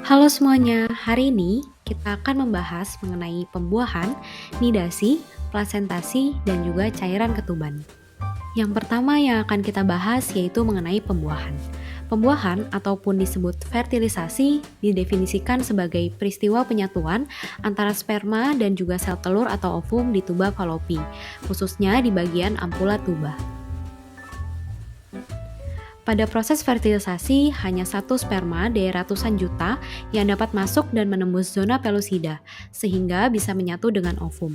Halo semuanya, hari ini kita akan membahas mengenai pembuahan, nidasi, plasentasi, dan juga cairan ketuban. Yang pertama yang akan kita bahas yaitu mengenai pembuahan. Pembuahan ataupun disebut fertilisasi didefinisikan sebagai peristiwa penyatuan antara sperma dan juga sel telur atau ovum di tuba falopi, khususnya di bagian ampula tuba. Pada proses fertilisasi, hanya satu sperma dari ratusan juta yang dapat masuk dan menembus zona pellucida, sehingga bisa menyatu dengan ovum.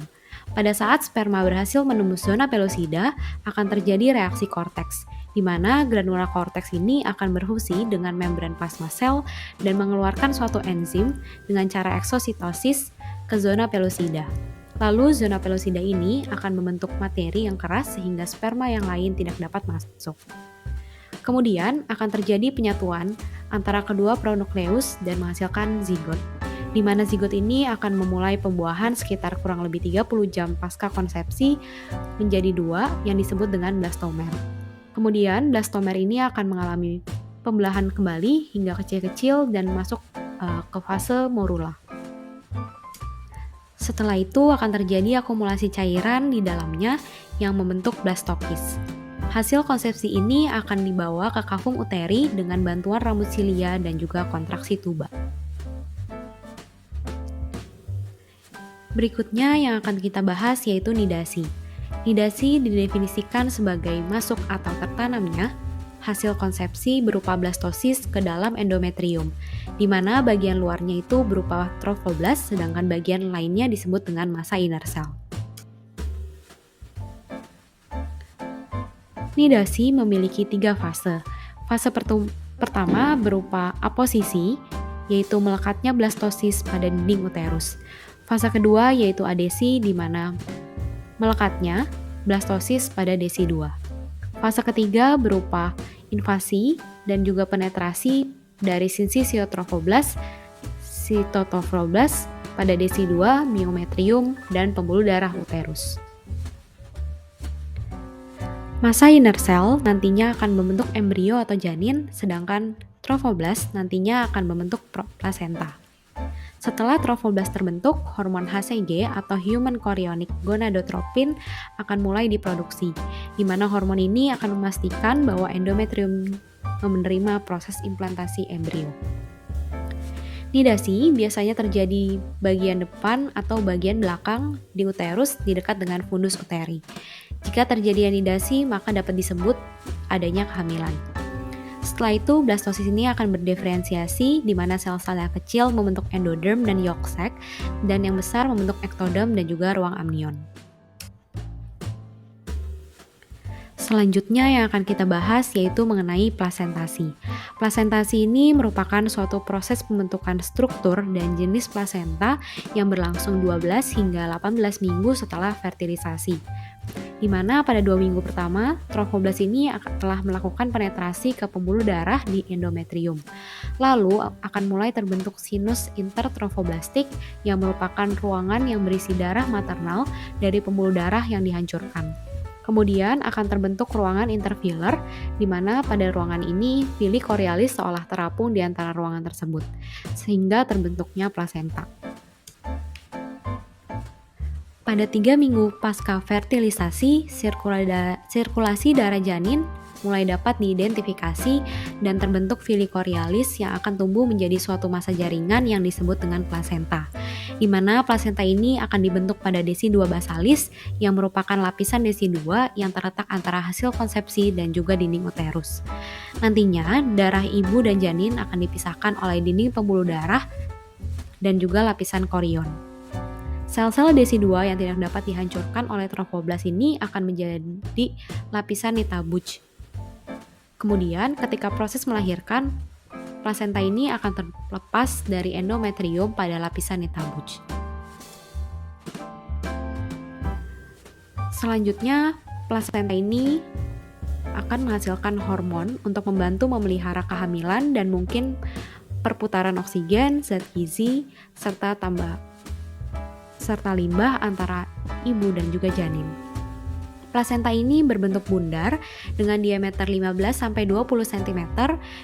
Pada saat sperma berhasil menembus zona pellucida, akan terjadi reaksi korteks, di mana granula korteks ini akan berfungsi dengan membran plasma sel dan mengeluarkan suatu enzim dengan cara eksositosis ke zona pellucida. Lalu zona pellucida ini akan membentuk materi yang keras sehingga sperma yang lain tidak dapat masuk. Kemudian akan terjadi penyatuan antara kedua pronukleus dan menghasilkan zigot, di mana zigot ini akan memulai pembuahan sekitar kurang lebih 30 jam pasca konsepsi menjadi dua yang disebut dengan blastomer. Kemudian blastomer ini akan mengalami pembelahan kembali hingga kecil-kecil dan masuk ke fase morula. Setelah itu akan terjadi akumulasi cairan di dalamnya yang membentuk blastokis. Hasil konsepsi ini akan dibawa ke kavum uteri dengan bantuan rambut silia dan juga kontraksi tuba. Berikutnya yang akan kita bahas yaitu nidasi. Nidasi didefinisikan sebagai masuk atau tertanamnya hasil konsepsi berupa blastosis ke dalam endometrium, di mana bagian luarnya itu berupa trophoblast sedangkan bagian lainnya disebut dengan massa inner cell. Nidasi memiliki 3 fase. Fase pertama berupa aposisi, yaitu melekatnya blastosis pada dinding uterus. Fase kedua yaitu adesi, di mana melekatnya blastosis pada desi 2. Fase ketiga berupa invasi dan juga penetrasi dari sinsisiotrophoblast, sitotrophoblas pada desi 2, miometrium, dan pembuluh darah uterus. Massa inner cell nantinya akan membentuk embrio atau janin, sedangkan trophoblast nantinya akan membentuk plasenta. Setelah trophoblast terbentuk, hormon HCG atau Human Chorionic Gonadotropin akan mulai diproduksi, di mana hormon ini akan memastikan bahwa endometrium menerima proses implantasi embrio. Nidasi biasanya terjadi bagian depan atau bagian belakang di uterus di dekat dengan fundus uteri. Jika terjadi nidasi, maka dapat disebut adanya kehamilan. Setelah itu, blastosis ini akan berdiferensiasi di mana sel-sel yang kecil membentuk endoderm dan yolk sac, dan yang besar membentuk ektoderm dan juga ruang amnion. Selanjutnya yang akan kita bahas yaitu mengenai plasentasi. Plasentasi ini merupakan suatu proses pembentukan struktur dan jenis plasenta yang berlangsung 12 hingga 18 minggu setelah fertilisasi. Di mana pada 2 minggu pertama, trophoblast ini telah melakukan penetrasi ke pembuluh darah di endometrium. Lalu akan mulai terbentuk sinus intertrophoblastik yang merupakan ruangan yang berisi darah maternal dari pembuluh darah yang dihancurkan. Kemudian akan terbentuk ruangan interfiller, di mana pada ruangan ini villi chorioalis seolah terapung di antara ruangan tersebut, sehingga terbentuknya plasenta. Pada 3 minggu pasca fertilisasi, sirkulasi darah janin mulai dapat diidentifikasi dan terbentuk villi chorioalis yang akan tumbuh menjadi suatu massa jaringan yang disebut dengan plasenta, di mana plasenta ini akan dibentuk pada desi 2 basalis yang merupakan lapisan desi 2 yang terletak antara hasil konsepsi dan juga dinding uterus. Nantinya, darah ibu dan janin akan dipisahkan oleh dinding pembuluh darah dan juga lapisan korion. Sel-sel desi 2 yang tidak dapat dihancurkan oleh trophoblast ini akan menjadi lapisan nitabuch. Kemudian, ketika proses melahirkan, plasenta ini akan terlepas dari endometrium pada lapisan nitabuch. Selanjutnya, plasenta ini akan menghasilkan hormon untuk membantu memelihara kehamilan dan mungkin perputaran oksigen, zat gizi, serta limbah antara ibu dan juga janin. Plasenta ini berbentuk bundar dengan diameter 15-20 cm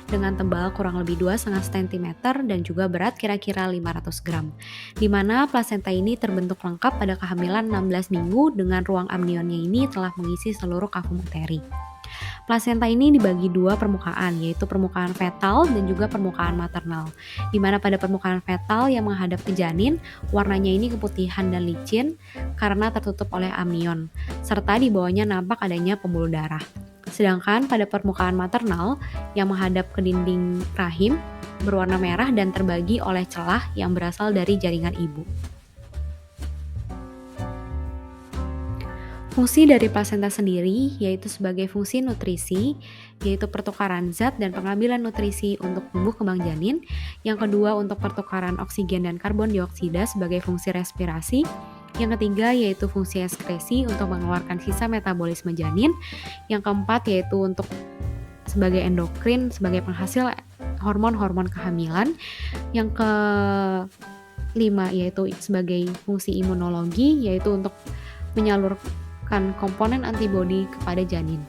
dengan tebal kurang lebih 2,5 cm dan juga berat kira-kira 500 gram. Di mana plasenta ini terbentuk lengkap pada kehamilan 16 minggu dengan ruang amnionnya ini telah mengisi seluruh kafum uteri. Plasenta ini dibagi dua permukaan, yaitu permukaan fetal dan juga permukaan maternal. Di mana pada permukaan fetal yang menghadap ke janin, warnanya ini keputihan dan licin karena tertutup oleh amnion, serta di bawahnya nampak adanya pembuluh darah. Sedangkan pada permukaan maternal yang menghadap ke dinding rahim, berwarna merah dan terbagi oleh celah yang berasal dari jaringan ibu. Fungsi dari plasenta sendiri yaitu sebagai fungsi nutrisi, yaitu pertukaran zat dan pengambilan nutrisi untuk tumbuh kembang janin. Yang kedua untuk pertukaran oksigen dan karbon dioksida sebagai fungsi respirasi. Yang ketiga yaitu fungsi ekskresi untuk mengeluarkan sisa metabolisme janin. Yang keempat yaitu untuk sebagai endokrin, sebagai penghasil hormon-hormon kehamilan. Yang kelima yaitu sebagai fungsi imunologi, yaitu untuk menyalurkan komponen antibodi kepada janin.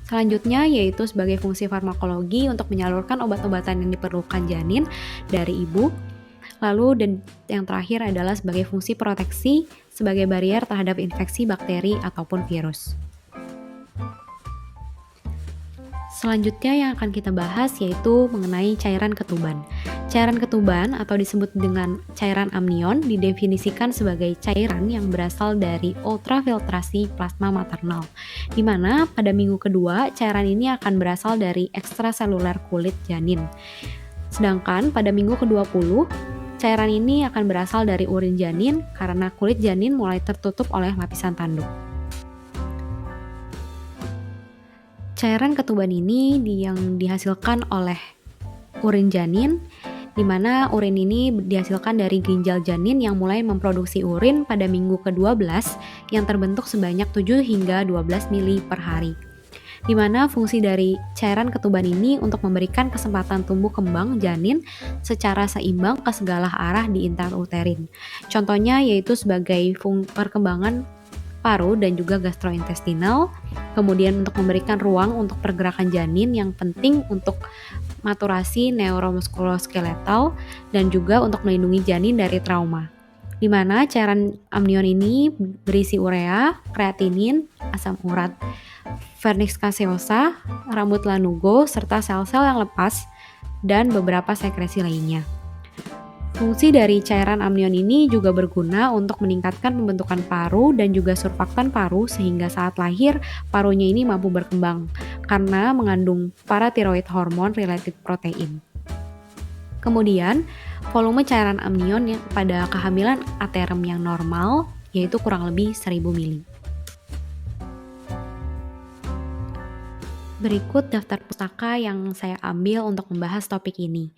Selanjutnya yaitu sebagai fungsi farmakologi untuk menyalurkan obat-obatan yang diperlukan janin dari ibu. Lalu dan yang terakhir adalah sebagai fungsi proteksi sebagai barier terhadap infeksi bakteri ataupun virus. Selanjutnya yang akan kita bahas yaitu mengenai cairan ketuban. Cairan ketuban atau disebut dengan cairan amnion didefinisikan sebagai cairan yang berasal dari ultrafiltrasi plasma maternal, di mana pada minggu kedua cairan ini akan berasal dari ekstraseluler kulit janin. Sedangkan pada minggu ke-20, cairan ini akan berasal dari urin janin karena kulit janin mulai tertutup oleh lapisan tanduk. Cairan ketuban ini yang dihasilkan oleh urin janin, di mana urin ini dihasilkan dari ginjal janin yang mulai memproduksi urin pada minggu ke-12 yang terbentuk sebanyak 7 hingga 12 mili per hari. Di mana fungsi dari cairan ketuban ini untuk memberikan kesempatan tumbuh kembang janin secara seimbang ke segala arah di intrauterin. Contohnya yaitu sebagai perkembangan paru dan juga gastrointestinal, kemudian untuk memberikan ruang untuk pergerakan janin yang penting untuk maturasi neuromuskuloskeletal dan juga untuk melindungi janin dari trauma. Di mana cairan amnion ini berisi urea, kreatinin, asam urat, vernix caseosa, rambut lanugo, serta sel-sel yang lepas dan beberapa sekresi lainnya. Fungsi dari cairan amnion ini juga berguna untuk meningkatkan pembentukan paru dan juga surfaktan paru sehingga saat lahir parunya ini mampu berkembang karena mengandung paratiroid hormone related protein. Kemudian, volume cairan amnion yang pada kehamilan aterem yang normal yaitu kurang lebih 1000 mili. Berikut daftar pustaka yang saya ambil untuk membahas topik ini.